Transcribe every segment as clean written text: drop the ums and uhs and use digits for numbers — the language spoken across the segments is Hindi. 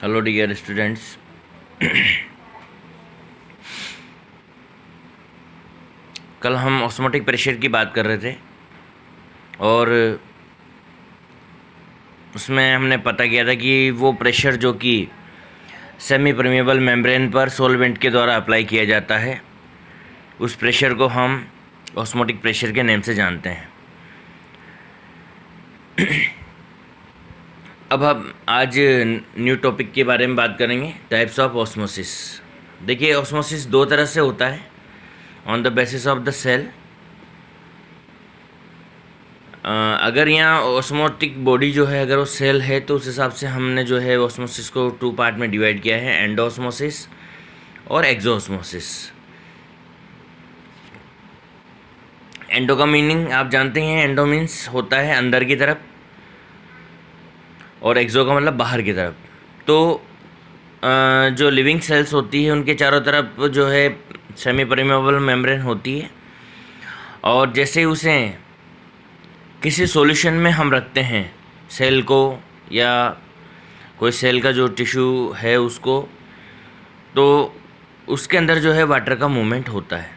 Hello dear students. कल हम ऑस्मोटिक प्रेशर की बात कर रहे थे और उसमें हमने पता किया था कि वो प्रेशर जो कि सेमी परमेबल मेम्ब्रेन पर सॉल्वेंट के द्वारा अप्लाई किया जाता है, उस प्रेशर को हम ऑस्मोटिक प्रेशर के नेम से जानते हैं। अब हम आज न्यू टॉपिक के बारे में बात करेंगे, टाइप्स ऑफ ऑस्मोसिस। देखिए, ऑस्मोसिस दो तरह से होता है, on the basis of the cell. अगर यहाँ ऑस्मोटिक बॉडी जो है, अगर वो सेल है, तो उस हिसाब से हमने जो है ऑस्मोसिस को टू पार्ट में डिवाइड किया है, एंडोऑस्मोसिस और एक्सोऑस्मोसिस। एंडो का मीनिंग आप जानते हैं, एंडो मीन्स होता है अंदर की तरफ, और एक्सो का मतलब बाहर की तरफ। तो जो लिविंग सेल्स होती है उनके चारों तरफ जो है सेमी परमेबल मेम्ब्रेन होती है, और जैसे उसे किसी सॉल्यूशन में हम रखते हैं सेल को, या कोई सेल का जो टिश्यू है उसको, तो उसके अंदर जो है वाटर का मूवमेंट होता है,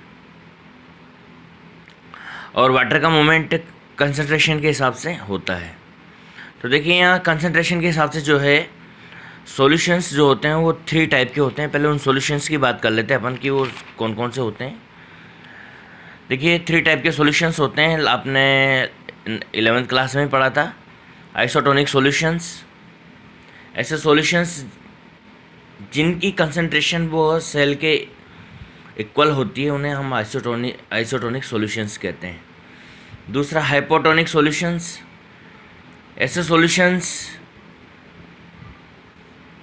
और वाटर का मूवमेंट कंसंट्रेशन के हिसाब से होता है। तो देखिए, यहाँ कंसंट्रेशन के हिसाब से जो है सॉल्यूशंस जो होते हैं वो 3 टाइप के होते हैं। पहले उन सॉल्यूशंस की बात कर लेते हैं अपन कि वो कौन कौन से होते हैं। देखिए, 3 टाइप के सॉल्यूशंस होते हैं, आपने 11th क्लास में पढ़ा था। आइसोटोनिक सॉल्यूशंस, ऐसे सॉल्यूशंस जिनकी कंसंट्रेशन वो सेल के इक्वल होती है, उन्हें हम आइसोटोनिक सॉल्यूशंस कहते हैं। दूसरा, हाइपोटोनिक सॉल्यूशंस, ऐसे सॉल्यूशंस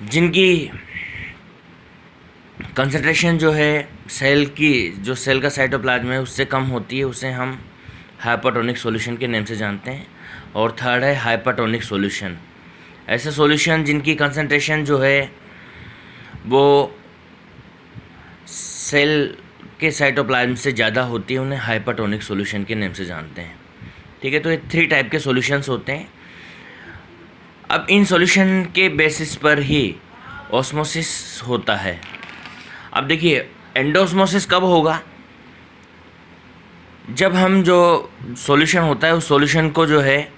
जिनकी कंसंट्रेशन जो है सेल की, जो सेल का साइटोप्लाज्म है, उससे कम होती है, उसे हम हाइपोटोनिक सॉल्यूशन के नेम से जानते हैं। और थर्ड है हाइपरटोनिक सॉल्यूशन, ऐसे सॉल्यूशन जिनकी कंसंट्रेशन जो है वो सेल के साइटोप्लाज्म से ज़्यादा होती है, उन्हें हाइपरटोनिक सॉल्यूशन के नेम से जानते हैं। ठीक है, तो ये 3 टाइप के सॉल्यूशंस होते हैं। अब इन सॉल्यूशन के बेसिस पर ही ऑस्मोसिस होता है। अब देखिए, एंडोऑस्मोसिस कब होगा? जब हम जो सॉल्यूशन होता है उस सॉल्यूशन को जो है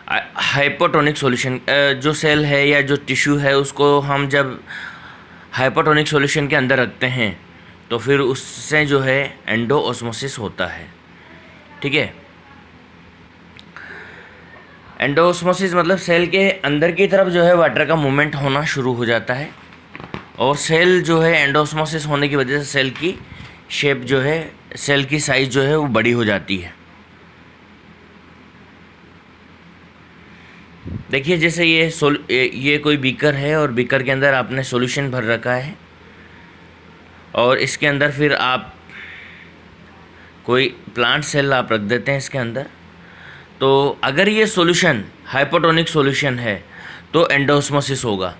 हाइपोटोनिक सॉल्यूशन, जो सेल है या जो टिश्यू है उसको हम जब हाइपोटोनिक सॉल्यूशन के अंदर रखते हैं, तो फिर उससे जो है एंडोऑस्मोसिस होता है। ठीक है, एंडोऑस्मोसिस मतलब सेल के अंदर की तरफ जो है वाटर का मूवमेंट होना शुरू हो जाता है, और सेल जो है एंडोऑस्मोसिस होने की वजह से सेल की शेप जो है, सेल की साइज़ जो है वो बड़ी हो जाती है। देखिए, जैसे ये कोई बीकर है, और बीकर के अंदर आपने सॉल्यूशन भर रखा है, और इसके अंदर फिर आप कोई प्लांट सेल आप रख देते हैं इसके अंदर। तो अगर ये सॉल्यूशन हाइपोटोनिक सॉल्यूशन है तो एंडोऑस्मोसिस होगा।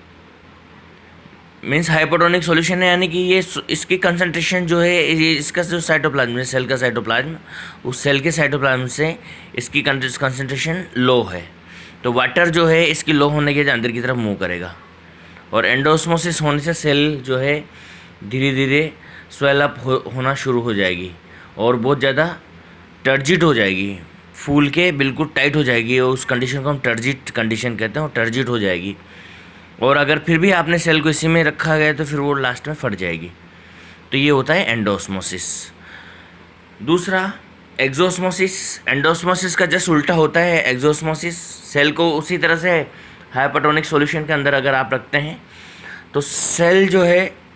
मीन्स हाइपोटोनिक सॉल्यूशन है, यानी कि ये इसकी कंसंट्रेशन जो है, ये इसका जो साइटोप्लाज्म है, सेल का साइटोप्लाज्म, उस सेल के साइटोप्लाज्म से इसकी कंसंट्रेशन लो है, तो वाटर जो है इसकी लो होने के अंदर की तरफ मूव करेगा, और एंडोऑस्मोसिस होने से सेल जो है धीरे धीरे स्वेल अप होना शुरू हो जाएगी, और बहुत ज़्यादा टर्जिट हो जाएगी, फूल के बिल्कुल टाइट हो जाएगी, और उस कंडीशन को हम टर्जिट कंडीशन कहते हैं, और टर्जिट हो जाएगी। और अगर फिर भी आपने सेल को इसी में रखा गया तो फिर वो लास्ट में फट जाएगी। तो ये होता है एंडोऑस्मोसिस। दूसरा, एक्सोऑस्मोसिस। एंडोऑस्मोसिस का जस्ट उल्टा होता है एक्सोऑस्मोसिस। सेल को उसी तरह से हाइपोटोनिक सॉल्यूशन के अंदर अगर आप रखते हैं तो सेल जो है,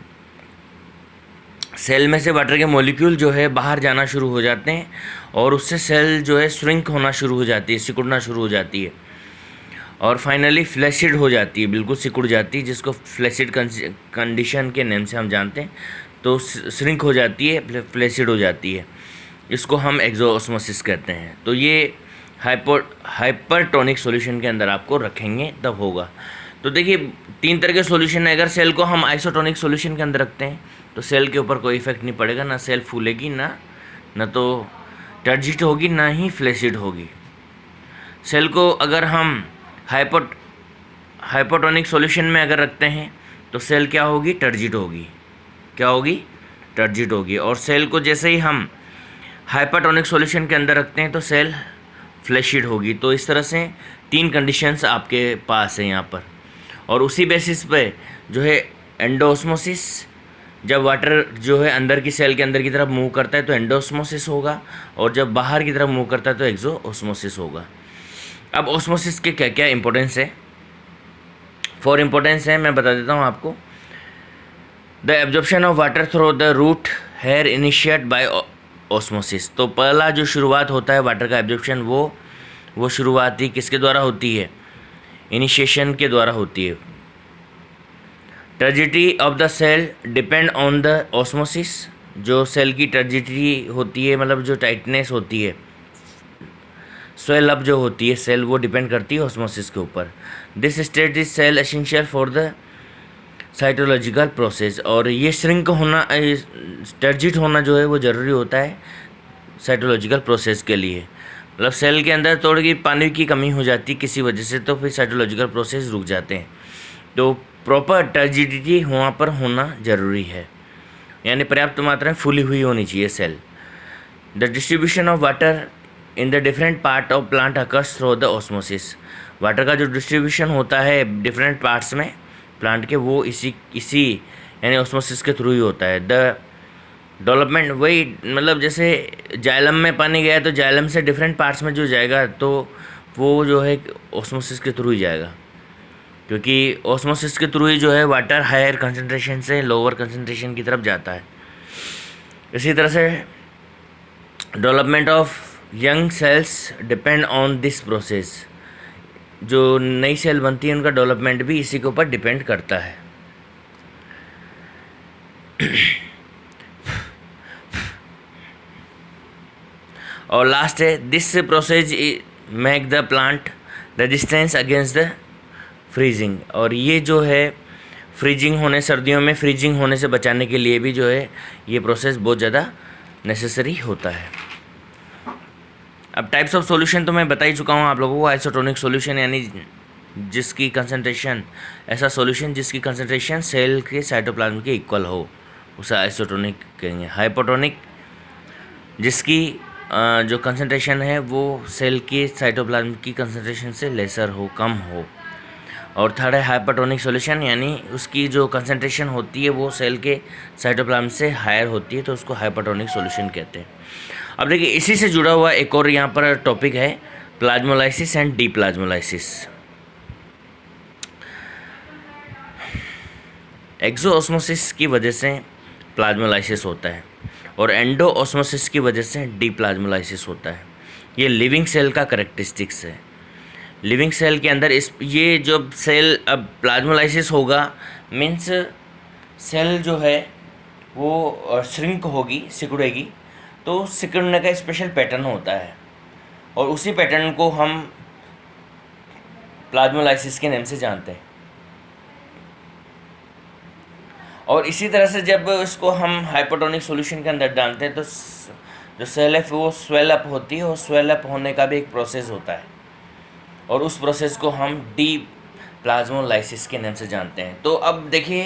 सेल में से वाटर के मॉलिक्यूल जो है बाहर जाना शुरू हो जाते हैं, और उससे सेल जो है श्रिंक होना शुरू हो जाती है, सिकुड़ना शुरू हो जाती है, और फाइनली फ्लैसिड हो जाती है, बिल्कुल सिकुड़ जाती है, जिसको फ्लैसिड कंडीशन के नेम से हम जानते हैं। तो श्रिंक हो जाती है, फ्लैसिड हो जाती है, इसको हम एक्सोऑस्मोसिस कहते हैं। तो ये हाइपरटोनिक सॉल्यूशन के अंदर आपको रखेंगे तब होगा। तो देखिए, 3 तरह के सॉल्यूशन है। अगर सेल को हम आइसोटोनिक सॉल्यूशन के अंदर रखते हैं तो सेल के ऊपर कोई इफेक्ट नहीं पड़ेगा, ना सेल फूलेगी, ना तो टर्जिट होगी, ना ही फ्लैसिड होगी। सेल को अगर हम हाइपोटोनिक सॉल्यूशन में अगर रखते हैं तो सेल क्या होगी, टर्जिट होगी। क्या होगी, टर्जिट होगी। और सेल को जैसे ही हम हाइपोटोनिक सॉल्यूशन के अंदर रखते हैं तो सेल फ्लैशिड होगी। तो इस तरह से 3 कंडीशंस आपके पास है यहाँ पर। और उसी बेसिस पे जो है एंडोऑस्मोसिस, जब वाटर जो है अंदर की सेल के अंदर की तरफ मूव करता है तो एंडोऑस्मोसिस होगा, और जब बाहर की तरफ मूव करता है तो एक्सोऑस्मोसिस होगा। अब ऑस्मोसिस के क्या क्या इंपॉर्टेंस है, 4 इंपॉर्टेंस है, मैं बता देता हूँ आपको। The absorption of water through the root hair initiate by osmosis. तो पहला जो शुरुआत होता है वाटर का एब्जॉर्प्शन, वो शुरुआती किसके द्वारा होती है, इनिशिएशन के द्वारा होती है। Turgidity of the cell depend on the osmosis. जो सेल की टर्जिडिटी होती है, मतलब जो टाइटनेस होती है, स्वेल अप जो होती है सेल, वो डिपेंड करती है ऑस्मोसिस के ऊपर। This state is cell essential for the cytological process. और ये श्रिंक होना, टर्जिट होना जो है वो ज़रूरी होता है साइटोलॉजिकल प्रोसेस के लिए। मतलब सेल के अंदर थोड़ी पानी की कमी हो जाती है किसी वजह से, तो फिर साइटोलॉजिकल प्रोसेस रुक जाते हैं। तो प्रॉपर टर्जिडिटी वहाँ पर होना ज़रूरी है, यानी पर्याप्त मात्रा में फूली हुई होनी चाहिए cell. The distribution of water in the different part of plant occurs through the osmosis. Water का जो डिस्ट्रीब्यूशन होता है डिफरेंट पार्ट्स में प्लांट के, वो इसी यानी ऑस्मोसिस के थ्रू ही होता है। द डेवलपमेंट, वही मतलब जैसे जाइलम में पानी गया तो जाइलम से डिफरेंट पार्ट्स में जो जाएगा तो वो जो है ऑस्मोसिस के थ्रू ही जाएगा, क्योंकि ऑस्मोसिस के थ्रू ही जो है वाटर हायर कंसंट्रेशन से लोअर कंसंट्रेशन की तरफ जाता है। इसी तरह से development of young cells depend on this process. जो नई सेल बनती है उनका डेवलपमेंट भी इसी के ऊपर डिपेंड करता है। और लास्ट है, this process make the plant resistance against the freezing. और ये जो है फ्रीजिंग होने, सर्दियों में फ्रीजिंग होने से बचाने के लिए भी जो है ये प्रोसेस बहुत ज़्यादा नेसेसरी होता है। अब टाइप्स ऑफ सॉल्यूशन तो मैं बता ही चुका हूँ आप लोगों को। आइसोटोनिक सॉल्यूशन यानी जिसकी कंसंट्रेशन, ऐसा सॉल्यूशन जिसकी कंसंट्रेशन सेल के साइटोप्लाज्म के इक्वल हो, उसे आइसोटोनिक कहेंगे। हाइपोटोनिक जिसकी जो कंसंट्रेशन है वो सेल के साइटोप्लाज्म की कंसंट्रेशन से लेसर हो, कम हो। और थर्ड है हाइपरटोनिक सॉल्यूशन, यानी उसकी जो कंसंट्रेशन होती है वो सेल के साइटोप्लाज्म से हायर होती है, तो उसको हाइपरटोनिक सॉल्यूशन कहते हैं। अब देखिए इसी से जुड़ा हुआ एक और यहाँ पर टॉपिक है प्लाज्मोलाइसिस एंड डीप्लाज्मोलाइसिस। एक्सोऑस्मोसिस की वजह से प्लाज्मोलाइसिस होता है और एंडोऑस्मोसिस की वजह से डीप्लाज्मोलाइसिस होता है। ये लिविंग सेल का करेक्टरिस्टिक्स है। लिविंग सेल के अंदर ये जब सेल अब प्लाज्मोलाइसिस होगा मीन्स सेल जो है वो श्रिंक होगी, सिकुड़ेगी। तो सिकुड़ने का स्पेशल पैटर्न होता है और उसी पैटर्न को हम प्लाज्मोलाइसिस के नाम से जानते हैं। और इसी तरह से जब इसको हम हाइपोटोनिक सॉल्यूशन के अंदर डालते हैं तो जो सेल है वो स्वेल अप होती है और स्वेल अप होने का भी एक प्रोसेस होता है और उस प्रोसेस को हम डीप्लाज्मोलाइसिस के नाम से जानते हैं। तो अब देखिए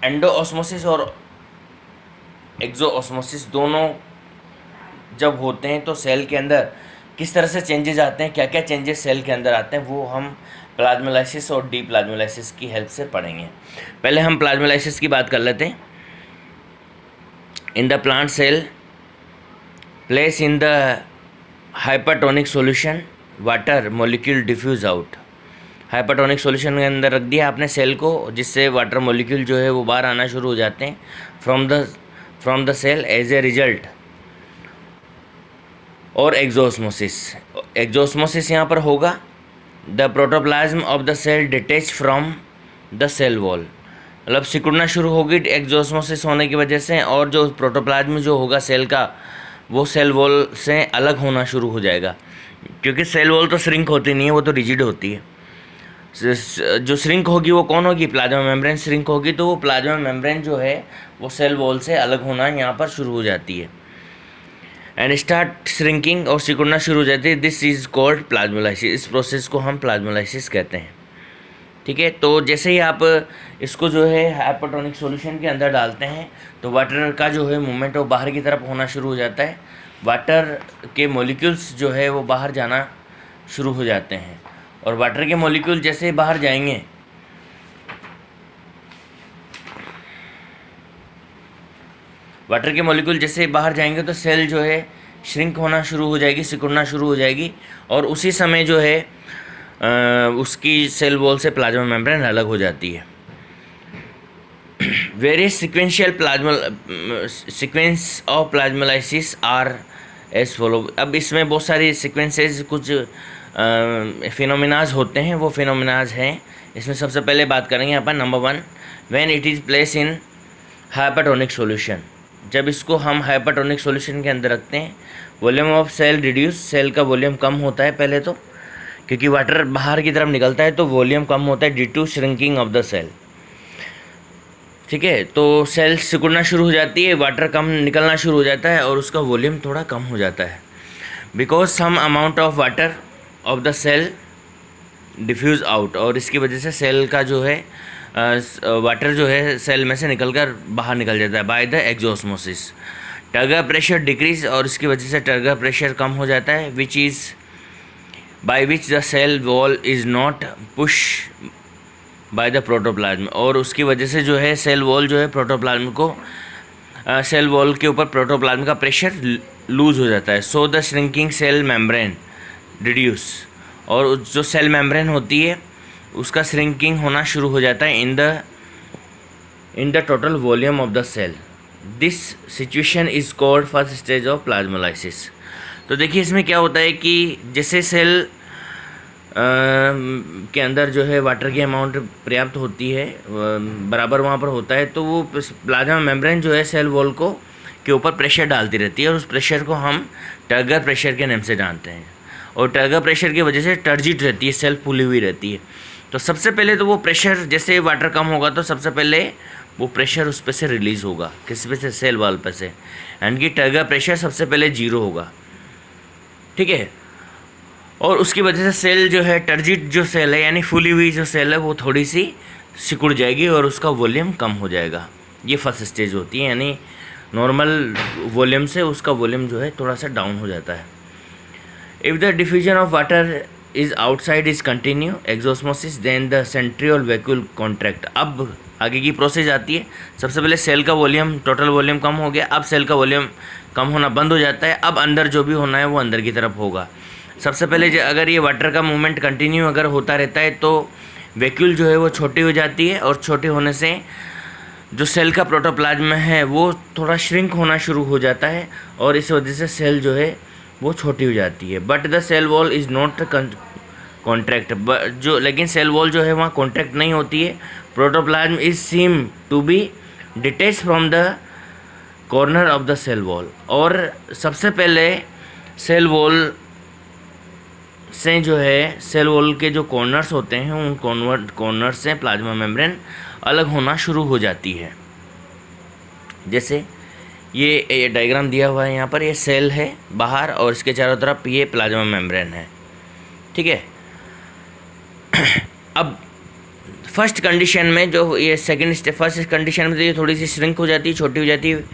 एंडोऑस्मोसिस और एक्सोऑस्मोसिस दोनों जब होते हैं तो सेल के अंदर किस तरह से चेंजेस आते हैं, क्या क्या चेंजेस सेल के अंदर आते हैं, वो हम प्लाज्मोलाइसिस और डीप्लाज्मोलाइसिस की हेल्प से पढ़ेंगे। पहले हम प्लाज्मोलाइसिस की बात कर लेते हैं। In the plant cell place in the hypertonic solution water molecule diffuse out. Hypertonic solution के अंदर रख दिया आपने सेल को, जिससे वाटर मॉलिक्यूल जो है वो बाहर आना शुरू हो जाते हैं from the cell as a result. और एक्सोऑस्मोसिस यहाँ पर होगा। The protoplasm of the cell detach from the cell wall, मतलब सिकुड़ना शुरू होगी एक्सोऑस्मोसिस होने की वजह से, और जो प्रोटोप्लाज्म जो होगा सेल का वो सेल वॉल से अलग होना शुरू हो जाएगा, क्योंकि सेल वॉल तो श्रिंक होती नहीं है, वो तो रिजिड होती है। जो श्रिंक होगी वो कौन होगी, प्लाज्मा मेम्ब्रेन श्रिंक होगी, तो वो प्लाज्मा मेम्ब्रेन जो है वो सेल वॉल से अलग होना यहाँ पर शुरू हो जाती है एंड स्टार्ट श्रिंकिंग, और सिकुड़ना शुरू हो जाती है। This is called plasmolysis. इस प्रोसेस को हम प्लाज्मोलाइसिस कहते हैं। ठीक है। तो जैसे ही आप इसको जो है हाइपोटोनिक सॉल्यूशन के अंदर डालते हैं तो वाटर का जो है मूवमेंट वो बाहर की तरफ होना शुरू हो जाता है, वाटर के मॉलिक्यूल्स जो है वो बाहर जाना शुरू हो जाते हैं। और वाटर के मॉलिक्यूल जैसे बाहर जाएंगे तो सेल जो है श्रिंक होना शुरू हो जाएगी, सिकुड़ना शुरू हो जाएगी, और उसी समय जो है उसकी सेल वॉल से प्लाज्मा मेम्ब्रेन अलग हो जाती है। Various sequence of plasmolysis are as follow. अब इसमें बहुत सारी सीक्वेंसेस, कुछ फिनोमिनाज होते हैं, वो फिनोमिनाज हैं। इसमें सबसे पहले बात करेंगे अपन number 1, when it is place in hypotonic solution. जब इसको हम हाइपोटोनिक सॉल्यूशन के अंदर रखते हैं, volume of cell reduce, cell का वॉल्यूम कम होता है पहले तो, क्योंकि वाटर बाहर की तरफ निकलता है तो वॉल्यूम कम होता है due to shrinking of the cell. ठीक है, तो सेल सिकुड़ना शुरू हो जाती है, वाटर कम निकलना शुरू हो जाता है और उसका वॉल्यूम थोड़ा कम हो जाता है, because some amount of water of the cell diffuse out. और इसकी वजह से सेल का जो है वाटर जो है सेल में से निकलकर बाहर निकल जाता है by the exosmosis. Turgor pressure decrease, और इसकी वजह से टर्गर प्रेशर कम हो जाता है, which is by which the cell wall is not push by the protoplasm. और उसकी वजह से जो है सेल वॉल जो है प्रोटोप्लाज्म को सेल वॉल के ऊपर प्रोटोप्लाज्म का प्रेशर लूज हो जाता है। So the shrinking cell membrane reduce, और जो सेल मेम्ब्रेन होती है उसका श्रिंकिंग होना शुरू हो जाता है in the total volume of the cell. This situation is called first stage of plasmolysis. तो देखिए इसमें क्या होता है कि जैसे सेल के अंदर जो है वाटर की अमाउंट पर्याप्त होती है, बराबर वहाँ पर होता है, तो वो प्लाज्मा मेम्ब्रेन जो है सेल वॉल को के ऊपर प्रेशर डालती रहती है, और उस प्रेशर को हम टर्गर प्रेशर के नाम से जानते हैं। और टर्गर प्रेशर की वजह से टर्जिट रहती है, सेल फूली हुई रहती है। तो सबसे पहले तो वो प्रेशर, जैसे वाटर कम होगा तो सबसे पहले वो प्रेशर उस पे से रिलीज़ होगा, किस पे से, सेल वॉल पे से, यानी कि टर्गर प्रेशर सबसे पहले 0 होगा। ठीक है, और उसकी वजह से सेल जो है टर्जिट जो सेल है यानी फूली हुई जो सेल है वो थोड़ी सी सिकुड़ जाएगी और उसका वॉल्यूम कम हो जाएगा। ये फर्स्ट स्टेज होती है, यानी नॉर्मल वॉल्यूम से उसका वॉल्यूम जो है थोड़ा सा डाउन हो जाता है। If the diffusion of water is outside is continue exosmosis then the centriole vacuole contract. अब आगे की प्रोसेस आती है। सबसे पहले सेल का वॉल्यूम, टोटल वॉल्यूम कम हो गया, अब सेल का वॉल्यूम कम होना बंद हो जाता है। अब अंदर जो भी होना है वो अंदर की तरफ होगा। सबसे पहले अगर ये वाटर का मूवमेंट कंटिन्यू अगर होता रहता है तो वैक्यूल जो है वो छोटी हो जाती है, और छोटे होने से जो सेल का प्रोटोप्लाज्म है वो थोड़ा श्रिंक होना शुरू हो जाता है, और इस वजह से सेल जो है वो छोटी हो जाती है। But the cell wall is not contract, लेकिन सेल वॉल जो है वहाँ कॉन्ट्रैक्ट नहीं होती है। Protoplasm is seem to be detach from the corner of the cell wall. और सबसे पहले सेल वॉल से जो है सेल वॉल के जो कॉर्नर्स होते हैं उन कॉर्नर्स से प्लाज्मा मेम्ब्रेन अलग होना शुरू हो जाती है। जैसे ये डायग्राम दिया हुआ है यहाँ पर, ये सेल है बाहर और इसके चारों तरफ ये प्लाज्मा मेम्ब्रेन है। ठीक है, अब फर्स्ट कंडीशन में जो ये सेकंड स्टेप, फर्स्ट कंडीशन में तो ये थोड़ी सी श्रिंक हो जाती है, छोटी हो जाती है।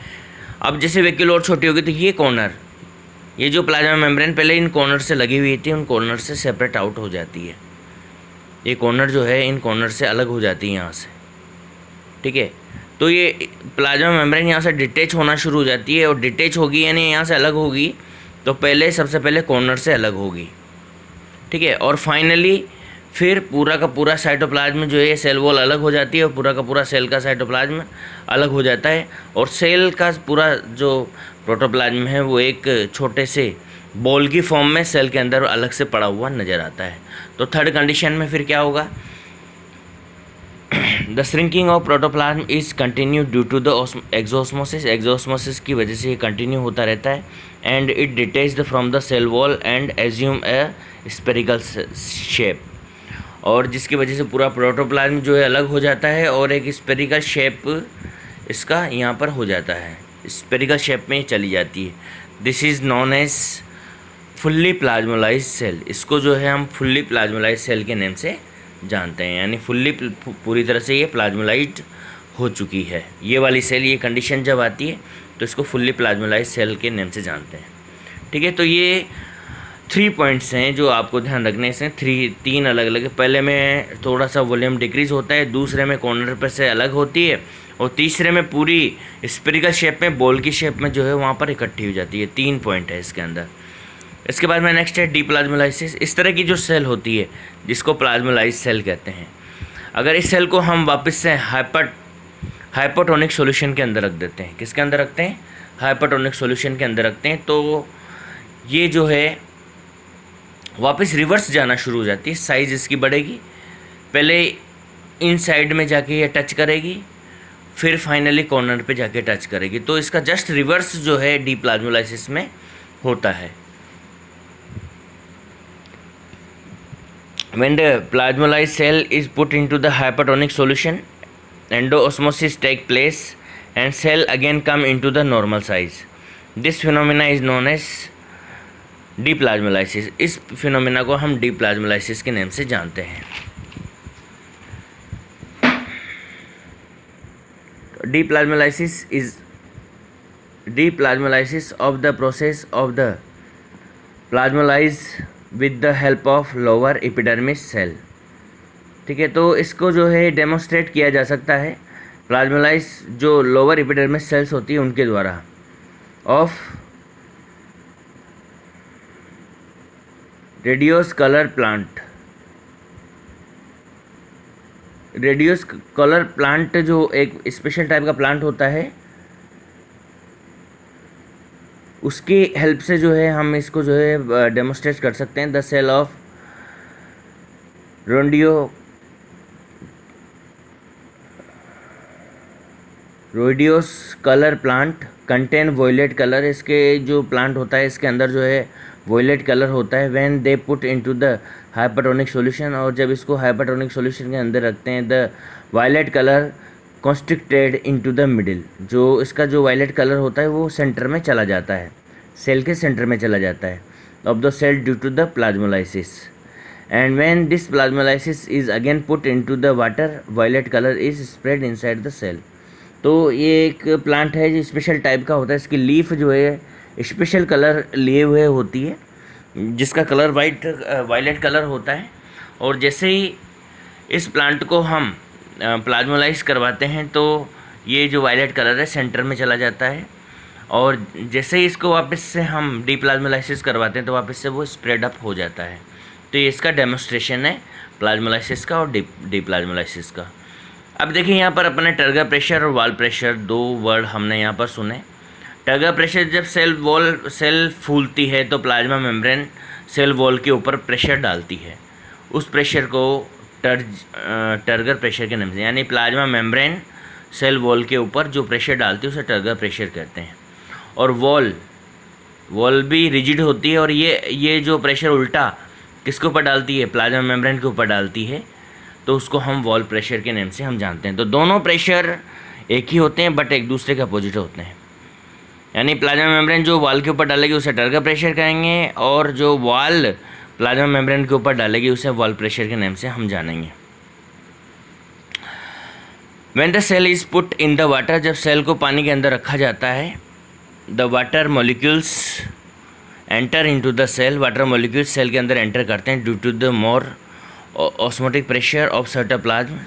अब जैसे वैक्यूल और छोटी होगी तो ये कॉर्नर, ये जो प्लाज्मा मेम्ब्रेन पहले इन कॉर्नर से लगी हुई थी उन कॉर्नर से सेपरेट आउट हो जाती है। ये कॉर्नर जो है इन कॉर्नर से अलग हो जाती है यहाँ से। ठीक है, तो ये प्लाज्मा मेम्ब्रेन यहाँ से डिटेच होना शुरू हो जाती है, और डिटेच होगी यानी यहाँ से अलग होगी तो सबसे पहले कॉर्नर से अलग होगी। ठीक है, और फाइनली फिर पूरा का पूरा साइटोप्लाज्म जो है सेल वॉल अलग हो जाती है, और पूरा का पूरा सेल का साइटोप्लाज्म अलग हो जाता है, और सेल का पूरा जो प्रोटोप्लाज्म है वो एक छोटे से बॉल की फॉर्म में सेल के अंदर अलग से पड़ा हुआ नज़र आता है। तो थर्ड कंडीशन में फिर क्या होगा, the shrinking of protoplasm is continue due to the exosmosis. Exosmosis की वजह से ये कंटिन्यू होता रहता है, and it detached from the cell wall and assume a spherical shape. और जिसकी वजह से पूरा प्रोटोप्लाज्म जो है अलग हो जाता है और एक स्पेरिकल शेप इसका यहाँ पर हो जाता है, स्पेरिकल शेप में चली जाती है। This is known as fully plasmolysed cell. इसको जो है हम फुल्ली प्लाज्मोलाइज्ड सेल के नेम से जानते हैं, यानी फुल्ली पूरी तरह से ये प्लाज्मोलाइज्ड हो चुकी है। ये वाली सेल, ये कंडीशन जब आती है तो इसको फुल्ली प्लाज्मोलाइज्ड सेल के नेम से जानते हैं। ठीक है, तो ये 3 पॉइंट्स हैं जो आपको ध्यान रखने से, 3 अलग अलग। पहले में थोड़ा सा वॉल्यूम डिक्रीज़ होता है, दूसरे में कॉर्नर पर से अलग होती है, और तीसरे में पूरी स्फेरिकल शेप में, बॉल की शेप में जो है वहाँ पर इकट्ठी हो जाती है। 3 पॉइंट है इसके अंदर। इसके बाद में नेक्स्ट है डीप्लाज्मोलाइसिस। इस तरह की जो सेल होती है जिसको प्लाज्मोलाइज्ड सेल कहते हैं, अगर इस सेल को हम वापस से हाइपोटोनिक सॉल्यूशन के अंदर रख देते हैं, किसके अंदर रखते हैं? हाइपोटोनिक सॉल्यूशन के अंदर रखते हैं, तो ये जो है वापस रिवर्स जाना शुरू हो जाती है। साइज़ इसकी बढ़ेगी, पहले इन साइड में जाके ये टच करेगी, फिर फाइनली कॉर्नर पे जाके टच करेगी। तो इसका जस्ट रिवर्स जो है डीप्लाज्मोलाइसिस में होता है। When the plasmolized cell is put into the hypertonic solution, endoosmosis take place and cell again come into the normal size. This phenomena is known as डीप्लाज्मोलाइसिस। इस फिनोमेना को हम डीप्लाज्मोलाइसिस के नाम से जानते हैं। Deplasmolysis of the process of the plasmolyse with the help of lower epidermis cell. ठीक है, तो इसको जो है डेमोन्स्ट्रेट किया जा सकता है प्लाज्मोलाइज जो लोअर एपिडर्मिस सेल्स होती है उनके द्वारा, of radios colour plant. Radios colour plant जो एक स्पेशल टाइप का प्लांट होता है, उसकी हेल्प से जो है हम इसको जो है डेमोन्स्ट्रेट कर सकते हैं। द सेल ऑफ रोडियोस colour plant contain violet colour. इसके जो प्लांट होता है इसके अंदर जो है वॉयलेट कलर होता है। When they put into the hypertonic solution, और जब इसको हाइपरटोनिक सॉल्यूशन के अंदर रखते हैं, the violet colour constricted into the middle. जो इसका जो वायलेट कलर होता है वो सेंटर में चला जाता है, सेल के सेंटर में चला जाता है of the cell due to the plasmolysis. And when this plasmolysis is again put into the water, violet colour is spread inside the cell. तो ये एक प्लांट है जो स्पेशल टाइप का होता है। इसकी लीफ जो है स्पेशल कलर लिए हुए होती है, जिसका कलर वायलेट कलर होता है। और जैसे ही इस प्लांट को हम प्लाज्मोलाइज करवाते हैं तो ये जो वायलेट कलर है सेंटर में चला जाता है, और जैसे ही इसको वापस से हम डीप्लाज्मोलाइसिस करवाते हैं तो वापस से वो स्प्रेड अप हो जाता है। तो ये इसका डेमोन्स्ट्रेशन है प्लाज्मोलाइसिस का और डीप्लाज्मोलाइसिस का। अब देखिए यहाँ पर अपने टर्गर प्रेशर और वॉल प्रेशर 2 वर्ड हमने यहाँ पर सुने। टर्गर प्रेशर, जब सेल फूलती है तो प्लाज्मा मेम्ब्रेन सेल वॉल के ऊपर प्रेशर डालती है, उस प्रेशर को टर्गर प्रेशर के नाम से, यानी प्लाज्मा मेम्ब्रेन सेल वॉल के ऊपर जो प्रेशर डालती है उसे टर्गर प्रेशर कहते हैं। और वॉल भी रिजिड होती है, और ये जो प्रेशर उल्टा किसके ऊपर डालती है? प्लाज्मा मेम्ब्रेन के ऊपर डालती है, तो उसको हम वॉल प्रेशर के नाम से हम जानते हैं। तो दोनों प्रेशर एक ही होते हैं बट एक दूसरे के अपोजिट होते हैं। यानी प्लाज्मा मेम्ब्रेन जो वॉल के ऊपर डालेगी उसे टर्गर प्रेशर कहेंगे, और जो वॉल प्लाज्मा मेम्ब्रेन के ऊपर डालेगी उसे वॉल प्रेशर के नाम से हम जानेंगे। When the cell is put in the water, जब सेल को पानी के अंदर रखा जाता है, the water molecules enter into the cell. Water molecules cell के अंदर एंटर करते हैं due to the more osmotic pressure of cytoplasm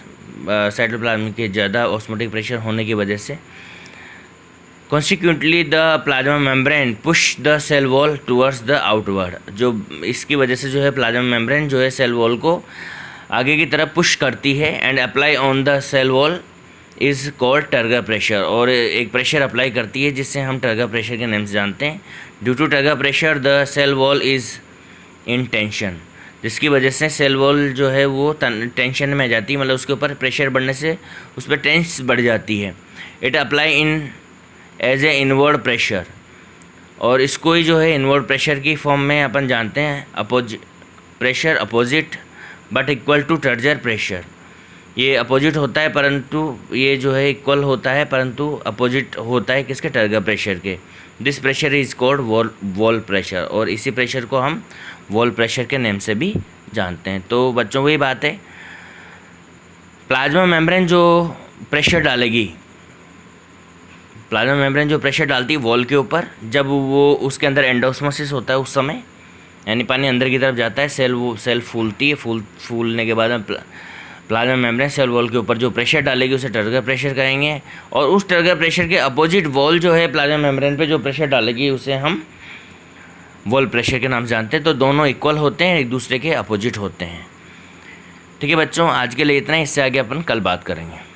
के ज़्यादा ऑस्मोटिक प्रेशर होने की वजह से। Consequently the plasma membrane push the cell wall towards the outward. जो इसकी वजह से जो है प्लाज्मा मेम्ब्रेन जो है सेल वॉल को आगे की तरफ पुश करती है। And apply on the cell wall is called turgor pressure, और एक प्रेशर अप्लाई करती है जिससे हम टर्गर प्रेशर के नाम से जानते हैं। Due to turgor pressure the cell wall is in tension, जिसकी वजह से सेल वॉल जो है वो टेंशन में आ जाती है, मतलब उसके ऊपर प्रेशर बढ़ने से उस पर टेंस बढ़ जाती है। It apply in as a inward pressure, और इसको ही जो है इनवर्ड प्रेशर की फॉर्म में अपन जानते हैं। Pressure opposite but equal to turgor pressure. ये अपोजिट होता है परंतु ये जो है इक्वल होता है परंतु अपोजिट होता है किसके? टर्गर प्रेशर के। This pressure is called wall pressure, और इसी प्रेशर को हम वॉल प्रेशर के नेम से भी जानते हैं। तो बच्चों वही बात है, प्लाज्मा मेम्ब्रेन जो प्रेशर डालेगी, प्लाज्मा मेम्ब्रेन जो प्रेशर डालती है वॉल के ऊपर, जब वो उसके अंदर एंडोस्मोसिस होता है उस समय, यानी पानी अंदर की तरफ जाता है, सेल फूलती है, फूलने के बाद प्लाज्मा मेम्ब्रेन सेल वॉल के ऊपर जो प्रेशर डालेगी उसे टर्गर प्रेशर कहेंगे। और उस टर्गर प्रेशर के अपोजिट वॉल जो है प्लाज्मा मेम्ब्रेन पे जो प्रेशर डालेगी उसे हम वॉल प्रेशर के नाम से जानते हैं। तो दोनों इक्वल होते हैं, एक दूसरे के अपोजिट होते हैं। ठीक है बच्चों, आज के लिए इतना ही, इससे आगे अपन कल बात करेंगे।